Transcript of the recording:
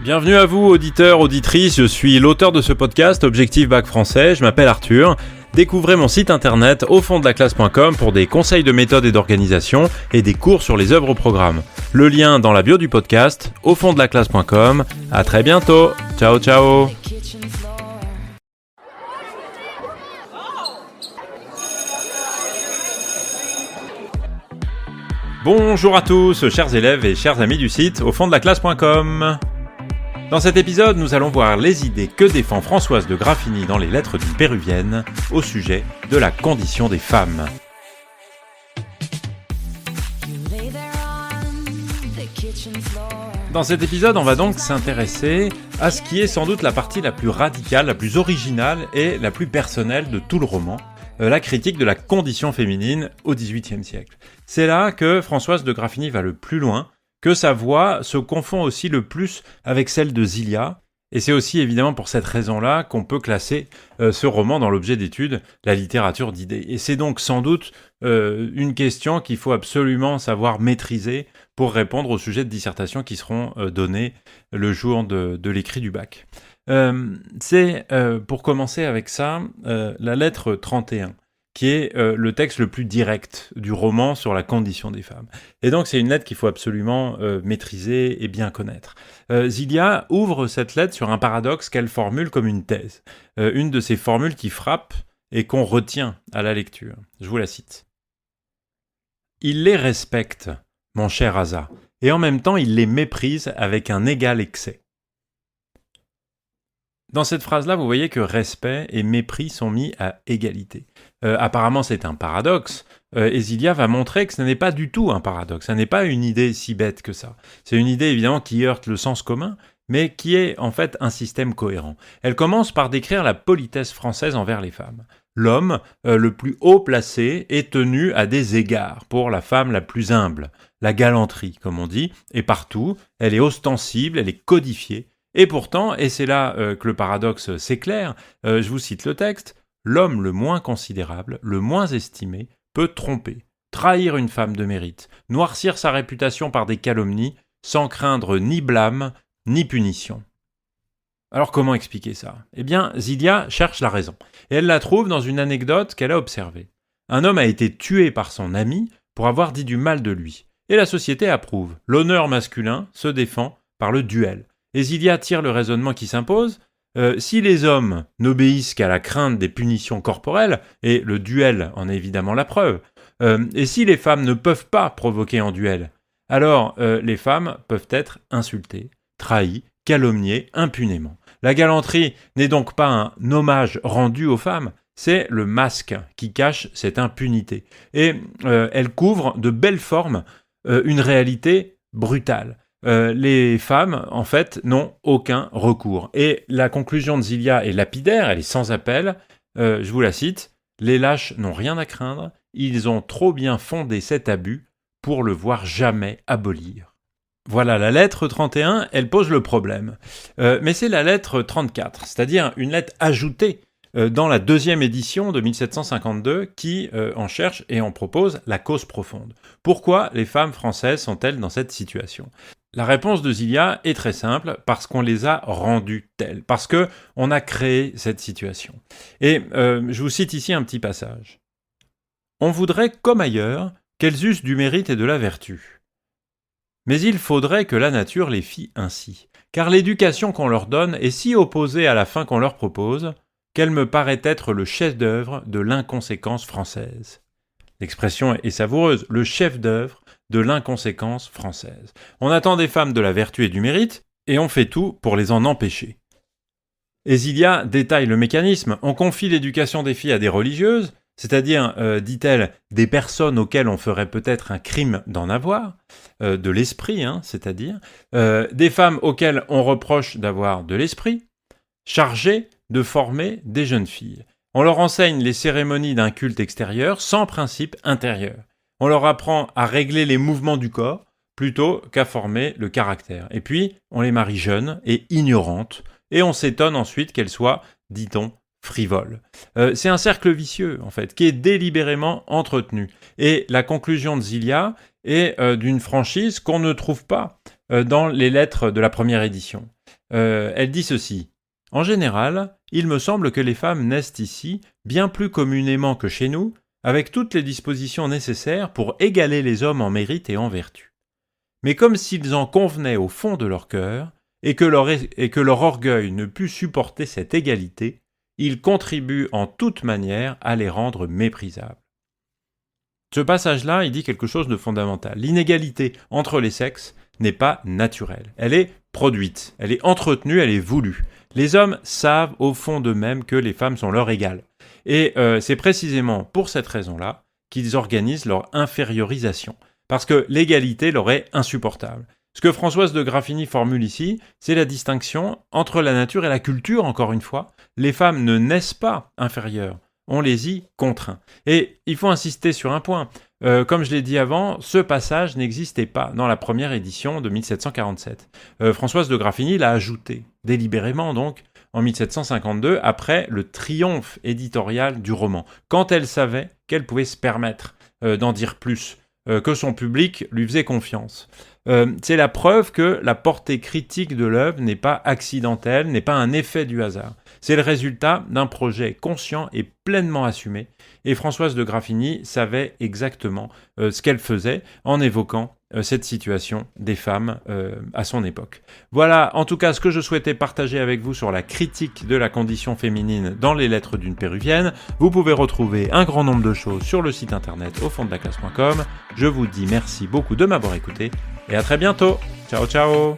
Bienvenue à vous, auditeurs, auditrices, je suis l'auteur de ce podcast, Objectif Bac Français, je m'appelle Arthur. Découvrez mon site internet aufonddelaclasse.com pour des conseils de méthode et d'organisation et des cours sur les œuvres au programme. Le lien dans la bio du podcast, aufonddelaclasse.com. À très bientôt, ciao ciao. Bonjour à tous, chers élèves et chers amis du site aufonddelaclasse.com. Dans cet épisode, nous allons voir les idées que défend Françoise de Graffigny dans les lettres d'une péruvienne au sujet de la condition des femmes. Dans cet épisode, on va donc s'intéresser à ce qui est sans doute la partie la plus radicale, la plus originale et la plus personnelle de tout le roman, la critique de la condition féminine au XVIIIe siècle. C'est là que Françoise de Graffigny va le plus loin, que sa voix se confond aussi le plus avec celle de Zilia, et c'est aussi évidemment pour cette raison-là qu'on peut classer ce roman dans l'objet d'étude, la littérature d'idées. Et c'est donc sans doute une question qu'il faut absolument savoir maîtriser pour répondre aux sujets de dissertation qui seront donnés le jour de l'écrit du bac. C'est, pour commencer avec ça, la lettre 31. Qui est le texte le plus direct du roman sur la condition des femmes. Et donc c'est une lettre qu'il faut absolument maîtriser et bien connaître. Zilia ouvre cette lettre sur un paradoxe qu'elle formule comme une thèse. Une de ces formules qui frappent et qu'on retient à la lecture. Je vous la cite. « Il les respecte, mon cher Asa, et en même temps il les méprise avec un égal excès. » Dans cette phrase-là, vous voyez que respect et mépris sont mis à égalité. Apparemment, c'est un paradoxe, et Zilia va montrer que ce n'est pas du tout un paradoxe, ça n'est pas une idée si bête que ça. C'est une idée, évidemment, qui heurte le sens commun, mais qui est, en fait, un système cohérent. Elle commence par décrire la politesse française envers les femmes. L'homme, le plus haut placé, est tenu à des égards pour la femme la plus humble. La galanterie, comme on dit, est partout, elle est ostensible, elle est codifiée. Et pourtant, et c'est là que le paradoxe s'éclaire, je vous cite le texte, « L'homme le moins considérable, le moins estimé, peut tromper, trahir une femme de mérite, noircir sa réputation par des calomnies, sans craindre ni blâme, ni punition. » Alors comment expliquer ça ? Eh bien, Zilia cherche la raison, et elle la trouve dans une anecdote qu'elle a observée. Un homme a été tué par son ami pour avoir dit du mal de lui, et la société approuve. L'honneur masculin se défend par le duel. Et Zilia tire le raisonnement qui s'impose. Si les hommes n'obéissent qu'à la crainte des punitions corporelles, et le duel en est évidemment la preuve, et si les femmes ne peuvent pas provoquer en duel, alors les femmes peuvent être insultées, trahies, calomniées impunément. La galanterie n'est donc pas un hommage rendu aux femmes, c'est le masque qui cache cette impunité. Et elle couvre de belles formes une réalité brutale. Les femmes, en fait, n'ont aucun recours. Et la conclusion de Zilia est lapidaire, elle est sans appel. Je vous la cite. « Les lâches n'ont rien à craindre, ils ont trop bien fondé cet abus pour le voir jamais abolir. » Voilà, la lettre 31, elle pose le problème. Mais c'est la lettre 34, c'est-à-dire une lettre ajoutée dans la deuxième édition de 1752 qui en cherche et en propose la cause profonde. Pourquoi les femmes françaises sont-elles dans cette situation ? La réponse de Zilia est très simple, parce qu'on les a rendues telles, parce qu'on a créé cette situation. Et je vous cite ici un petit passage. « On voudrait, comme ailleurs, qu'elles eussent du mérite et de la vertu. Mais il faudrait que la nature les fît ainsi, car l'éducation qu'on leur donne est si opposée à la fin qu'on leur propose, qu'elle me paraît être le chef-d'œuvre de l'inconséquence française. » L'expression est savoureuse, le chef-d'œuvre de l'inconséquence française. On attend des femmes de la vertu et du mérite, et on fait tout pour les en empêcher. Et Zilia détaille le mécanisme. On confie l'éducation des filles à des religieuses, c'est-à-dire, dit-elle, des personnes auxquelles on ferait peut-être un crime d'en avoir, de l'esprit, c'est-à-dire, des femmes auxquelles on reproche d'avoir de l'esprit, chargées de former des jeunes filles. On leur enseigne les cérémonies d'un culte extérieur sans principe intérieur. On leur apprend à régler les mouvements du corps plutôt qu'à former le caractère. Et puis, on les marie jeunes et ignorantes, et on s'étonne ensuite qu'elles soient, dit-on, frivoles. C'est un cercle vicieux, en fait, qui est délibérément entretenu. Et la conclusion de Zilia est d'une franchise qu'on ne trouve pas dans les lettres de la première édition. Elle dit ceci. En général, il me semble que les femmes naissent ici, bien plus communément que chez nous, avec toutes les dispositions nécessaires pour égaler les hommes en mérite et en vertu. Mais comme s'ils en convenaient au fond de leur cœur, et que leur orgueil ne put supporter cette égalité, ils contribuent en toute manière à les rendre méprisables. Ce passage-là, il dit quelque chose de fondamental. L'inégalité entre les sexes n'est pas naturelle. Elle est produite, elle est entretenue, elle est voulue. Les hommes savent au fond d'eux-mêmes que les femmes sont leur égales. Et c'est précisément pour cette raison-là qu'ils organisent leur infériorisation. Parce que l'égalité leur est insupportable. Ce que Françoise de Graffigny formule ici, c'est la distinction entre la nature et la culture, encore une fois. Les femmes ne naissent pas inférieures, on les y contraint. Et il faut insister sur un point. Comme je l'ai dit avant, ce passage n'existait pas dans la première édition de 1747. Françoise de Graffigny l'a ajouté, délibérément donc, en 1752, après le triomphe éditorial du roman, quand elle savait qu'elle pouvait se permettre d'en dire plus, que son public lui faisait confiance. C'est la preuve que la portée critique de l'œuvre n'est pas accidentelle, n'est pas un effet du hasard. C'est le résultat d'un projet conscient et pleinement assumé. Et Françoise de Graffigny savait exactement ce qu'elle faisait en évoquant cette situation des femmes à son époque. Voilà en tout cas ce que je souhaitais partager avec vous sur la critique de la condition féminine dans les lettres d'une péruvienne. Vous pouvez retrouver un grand nombre de choses sur le site internet aufonddelaclasse.com. Je vous dis merci beaucoup de m'avoir écouté et à très bientôt. Ciao ciao.